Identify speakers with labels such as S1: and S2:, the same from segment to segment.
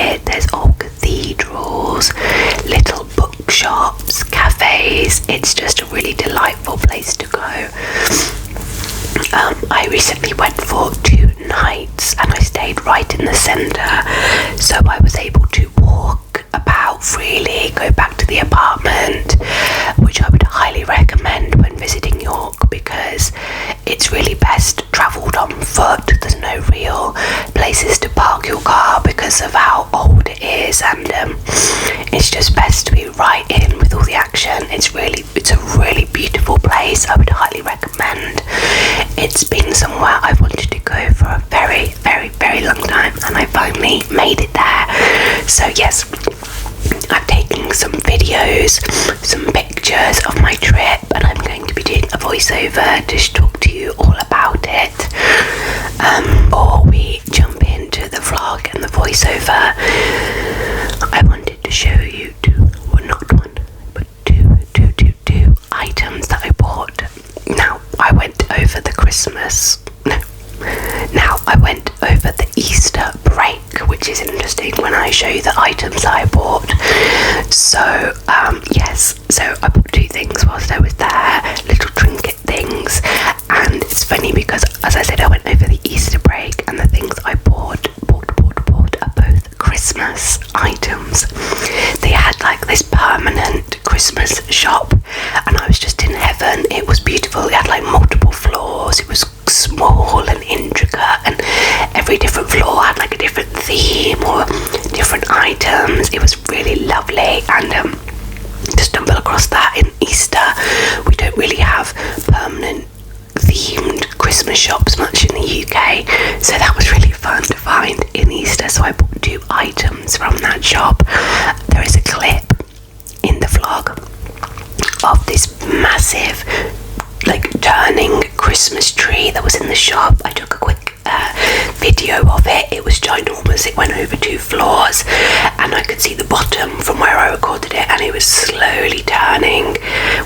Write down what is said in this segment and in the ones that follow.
S1: it. There's old cathedrals, little bookshops, cafes. It's just a really delightful place to go. I recently went for 2 nights and I stayed right in the centre, so I was able to walk about freely, go back to the apartment, which I would highly recommend when visiting York because it's really best travelled on foot. There's no real places to park your car because of how old it is, and it's just best to be right in with all the action. It's a really beautiful place. I would highly recommend. It's been somewhere I've wanted to go for a very, very, very long time, and I finally made it there. So yes, I'm taking some videos, some pictures of my trip, and I'm going to be doing a voiceover to talk to you all about it. Before we jump into the vlog and the voiceover, I wanted to show you two items that I bought. I went over the Easter break, which is interesting when I show you the items I bought. So I bought 2 things whilst I was there, little trinket things, and it's funny because, as I said, I went over the Easter break and the things I bought are both Christmas items. They had like this permanent Christmas shop and I was just in heaven. It was beautiful. It had like multiple floors. It was small and intricate, and every different floor had like a different theme or different items. It was really lovely, and to stumble across that in Easter. We don't really have permanent themed Christmas shops much in the UK, so that was really fun to find in Easter. So I bought 2 items from that shop. There is a clip in the vlog of this massive turning Christmas tree that was in the shop. I took a quick video of it. It was ginormous. It went over 2 floors and I could see the bottom from where I recorded it, and it was slowly turning,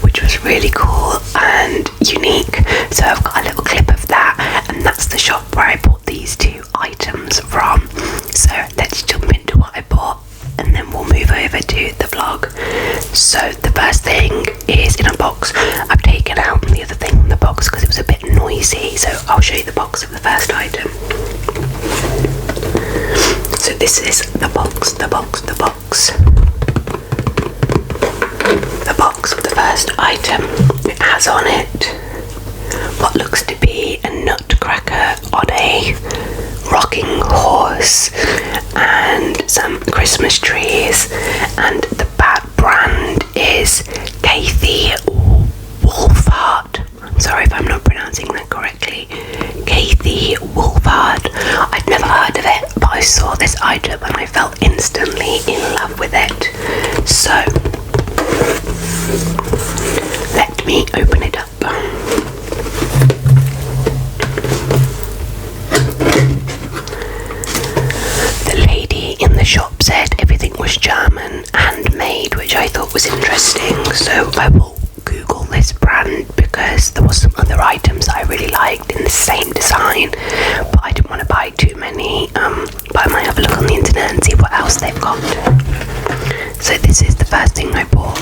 S1: which was really cool and unique. So I've got a little clip of that, and that's the shop where I bought these 2 items from. So let's jump into what I bought and then we'll move over to the vlog. So the first thing is in a box. I've taken out the other thing from the box because it was a bit noisy, so I'll show you the box of the first item. So this is the box of the first item. It has on it what looks to be a nutcracker on a rocking horse and some Christmas trees, and the brand is Kathy Wolfhard. I'm sorry if I'm not pronouncing that correctly. Kathy Wolfhard. I'd never heard of it, but I saw this item and I fell instantly in love with it. So let me open it up. The lady in the shop said everything was German, handmade, which I thought was interesting, so I will Google this brand because there was some other items that I really liked in the same design, but I didn't want to buy too many, but I might have a look on the internet and see what else they've got. So this is the first thing I bought.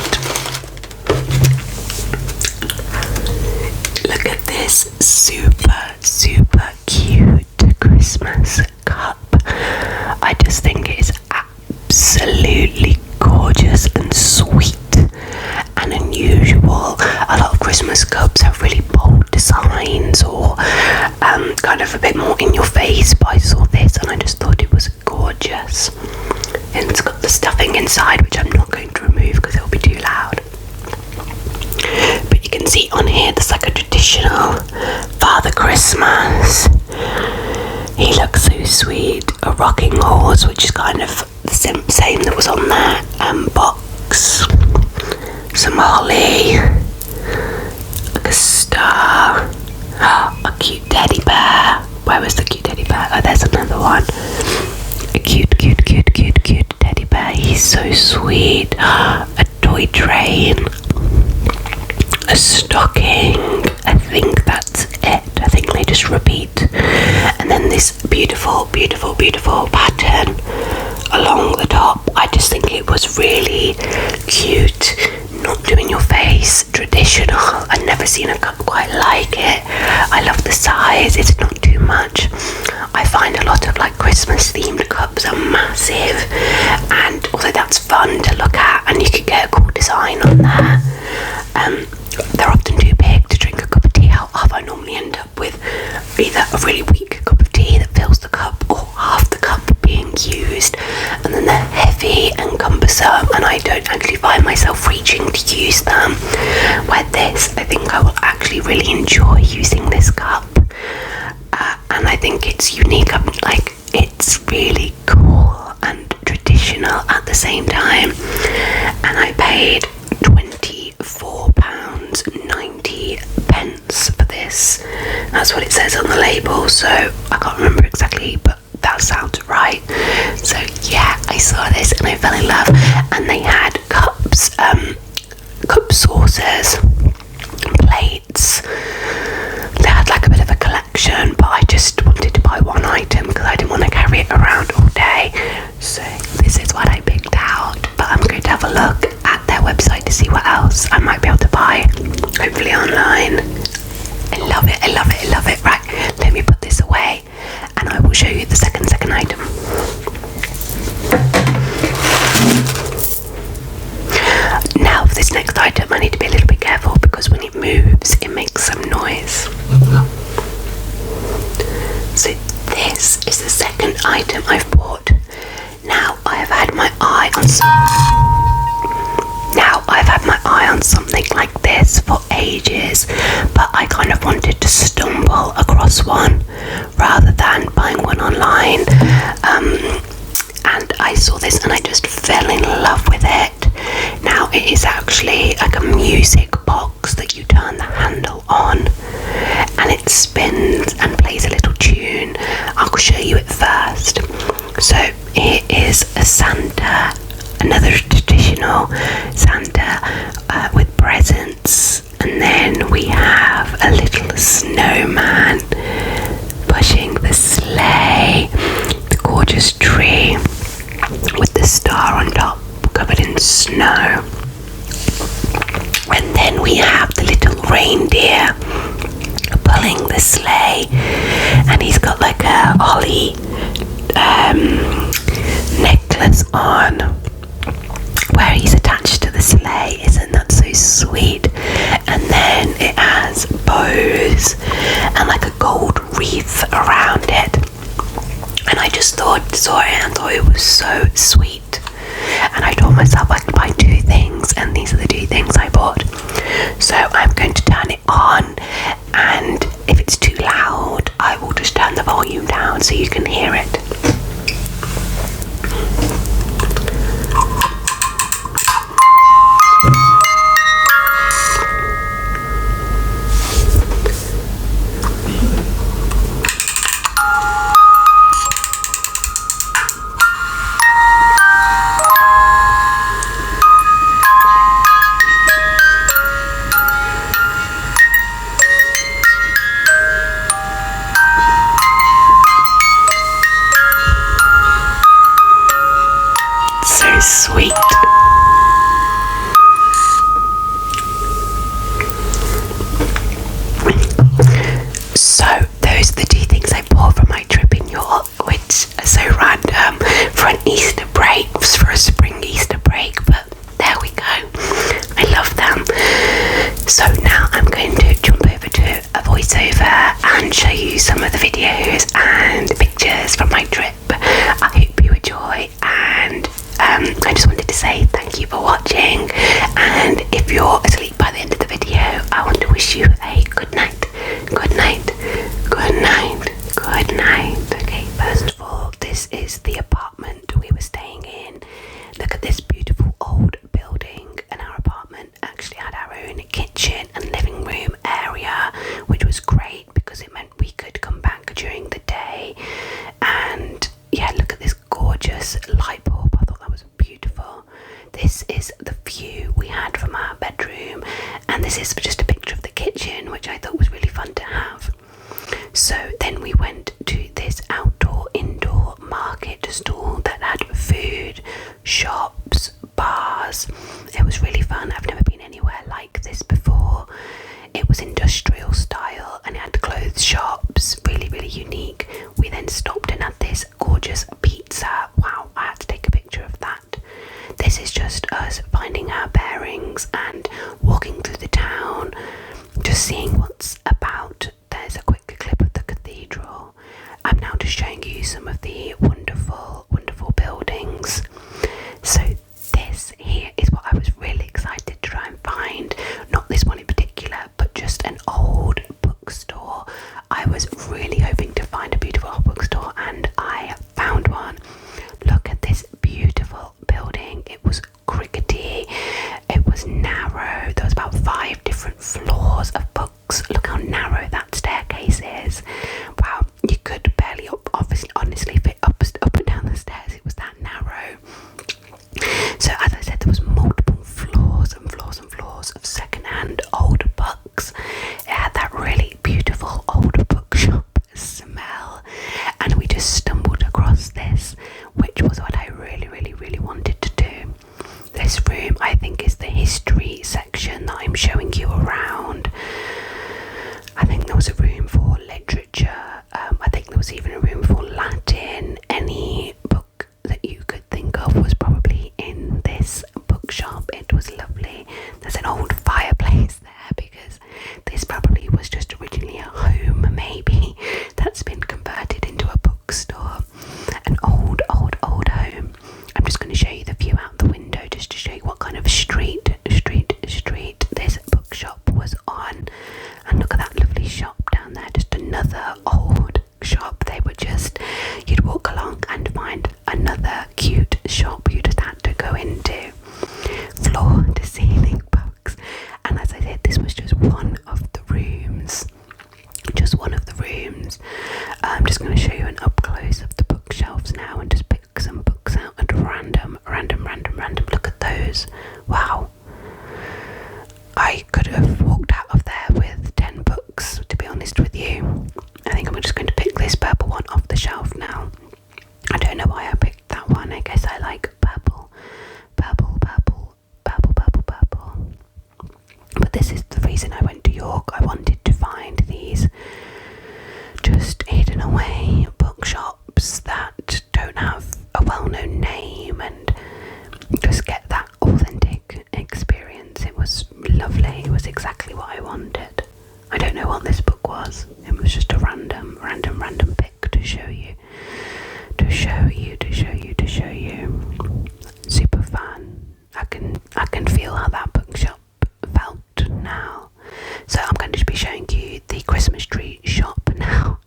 S1: Look at this super cute Christmas cup. I just think it is absolutely gorgeous and sweet and unusual. A lot of Christmas cups have really bold designs or kind of a bit more in your face, but I saw this and I just thought it was gorgeous. And it's got the stuffing inside, which I'm not going to remove because it'll be too loud. But you can see on here there's like a traditional Father Christmas. He looks so sweet. A rocking horse, which is kind of the same that was on that box. Some holly, like a star, a cute teddy bear. Where was the cute teddy bear? Oh, there's another one. A cute teddy bear. He's so sweet. A toy train, a stocking. I think that's it. I think they just repeat. And then this beautiful pattern along the top. I just think it was really cute, not doing your face, traditional. I've never seen a cup quite like it. I love the size, it's not too much. I find a lot of like Christmas themed cups are massive, and although that's fun to look at and you could get a cool design on there, they're often too big to drink a cup of tea out of. I normally end up with either a really weak cup of tea that fills the cup or half the cup being used, and then they're heavy and cumbersome and I don't actually find myself reaching to use them. Where this, I think I will actually really enjoy using this cup, and I think it's unique. It's really cool and traditional at the same time, and I paid £24.90 for this. That's what it says on the label, so I can't remember exactly, but that sounds right. So yeah, I saw this and I fell in love. And they had cups, cup saucers, plates. They had like a bit of a collection, but I just wanted to buy one item because I didn't want to carry it around all day. So this is what I picked out, but I'm going to have a look at their website to see what else I might be able to buy, hopefully online. I love it, I love it, I love it. Right, let me put this away and I will show you the second item. Now for this next item I need to be a little bit careful because when it moves it makes some noise. So this is the second item I've bought. Now I've had my eye on something like this for ages, but I kind of wanted to stumble across one rather than buying one online, and I saw this and I just fell in love with it. Now it is actually like a music box that you turn the handle on and it spins and plays a little tune. I'll show you it first. So here is a Santa, another traditional Santa with presents, and then we have a little snowman pushing the sleigh, the gorgeous tree with the star on top covered in snow, and then we have the little reindeer pulling the sleigh, and he's got like a holly necklace on where he's attached to the sleigh. Isn't that so sweet? And then it has bows and like a gold wreath around it, and I just saw it and thought it was so sweet, and I told myself I could buy two things, and these are the two things I bought. So I'm going to turn it on, and if it's too loud I will just turn the volume down so you can hear it. Sweet. So those are the two things I bought for my trip in York, which are so random for an Easter break, for a spring Easter break, but there we go. I love them. So now I'm going to jump over to a voiceover and show you some of the videos and pictures from my trip. I hope you enjoy, and I just wanted to say thank you for watching, and if you're asleep by the end of the video I want to wish you a good night, good night, good night, good night. Okay, first of all, this is the apartment we were staying in. Look at this beautiful old building, and our apartment actually had our own kitchen and living room area, which was great because it meant we could come back during the day. And yeah, look at this gorgeous light bulb. I thought that was beautiful. This is the view we had from our bedroom, and this is just a picture of the kitchen, which I thought was really fun to have. So then we went to this indoor market stall that had food food, shops, bars. It was really fun. I've never been anywhere like this before. It was industrial style and it had clothes shops, really, really unique. We then stopped and had this gorgeous pizza. Wow, I had to take a picture of that. This is just us finding our bearings and walking through the town, just seeing what's about. There's a quick clip of the cathedral. I'm now just showing you some of the wonderful, wonderful buildings. So this here is what I was really excited to try and find. Not this one in particular, but just an old bookstore. I was really hoping to find a beautiful old bookstore and I found one. Look at this beautiful building. It was crickety, it was narrow, there was about 5 different floors of books. Look how narrow that staircase is. Wow, you could barely honestly fit up and down the stairs. It was that narrow. So as I said, there was multiple floors and floors and floors of second-hand old books. It had that really beautiful old bookshop smell, and we just stumbled across this, which was what I really, really, really wanted to do. This room, I think, is the history section that I'm showing you around. I think there was a room for literature. I think there was even a room for Latin. Any book that you could think of was probably in this bookshop. It was lovely. There's an old fireplace there because this probably was just originally a home, maybe, that's been converted into a bookstore. An old home. I'm just going to show you the view out the window just to show you what kind of street this bookshop was on. And look at that lovely shop down there, just another old shop. They were just, you'd walk along and find another cute shop you just had to go into. Floor to ceiling books. And as I said, this was just one of the rooms. I'm just going to show you an up close of the bookshelves now and just pick some books out at random. Look at those. Wow. I could have walked out of there with 10 books, to be honest with you. I think I'm just going to pick this purple one off the shelf now. I don't know why I picked that one. I guess I like purple. But this is the reason I went to York. I wanted to find these just hidden away bookshops that don't have a well-known name and just get that authentic experience. It was lovely. It was exactly what I wanted. I don't know what this book was. It was just a random pick to show you. Super fun. I can feel how that bookshop felt now. So I'm going to be showing you the Christmas tree shop now,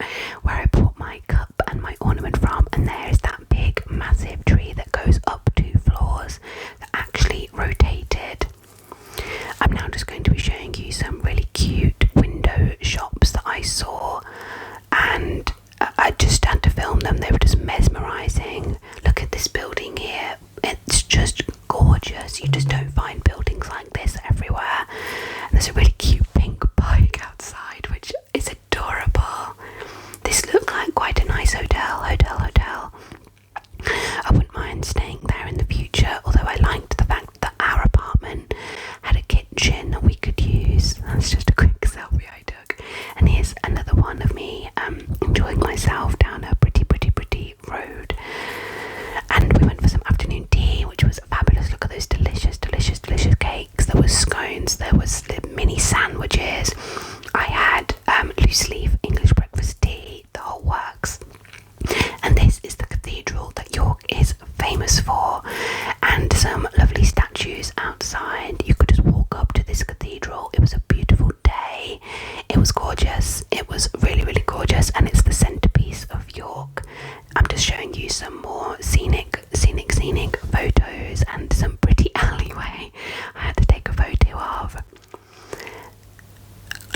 S1: where I bought my cup and my ornament from, and there is that big massive tree that goes up 2 floors that actually rotated. I'm now just going to be showing you some really cute window shops that I saw, and I just had to film them. They were just mesmerising. Look at this building here. It's just gorgeous. You just don't find buildings like this everywhere. And there's a really cute pink bike outside, which is adorable. This looked like quite a nice hotel. I wouldn't mind staying there in the future, although I liked the fact that our apartment had a kitchen that we could use. That's just a quick selfie I took. And here's another one of me enjoying myself down a pretty road. And we went for some afternoon tea, which was fabulous. Look at those delicious cakes. There was scones, there was mini sandwiches. I had loose leaf English breakfast tea, the whole works. And this is the cathedral that York is famous for, and some lovely statues outside. You could just walk up to this cathedral. It was a beautiful day. It was gorgeous. It was really gorgeous, and it's the centerpiece of York. I'm just showing you some more scenic photos and some pretty alleyway I had to take a photo of.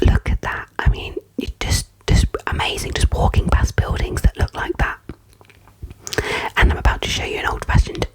S1: Look at that. I mean, it's just amazing, just walking past buildings that look like that. And I'm about to show you an old-fashioned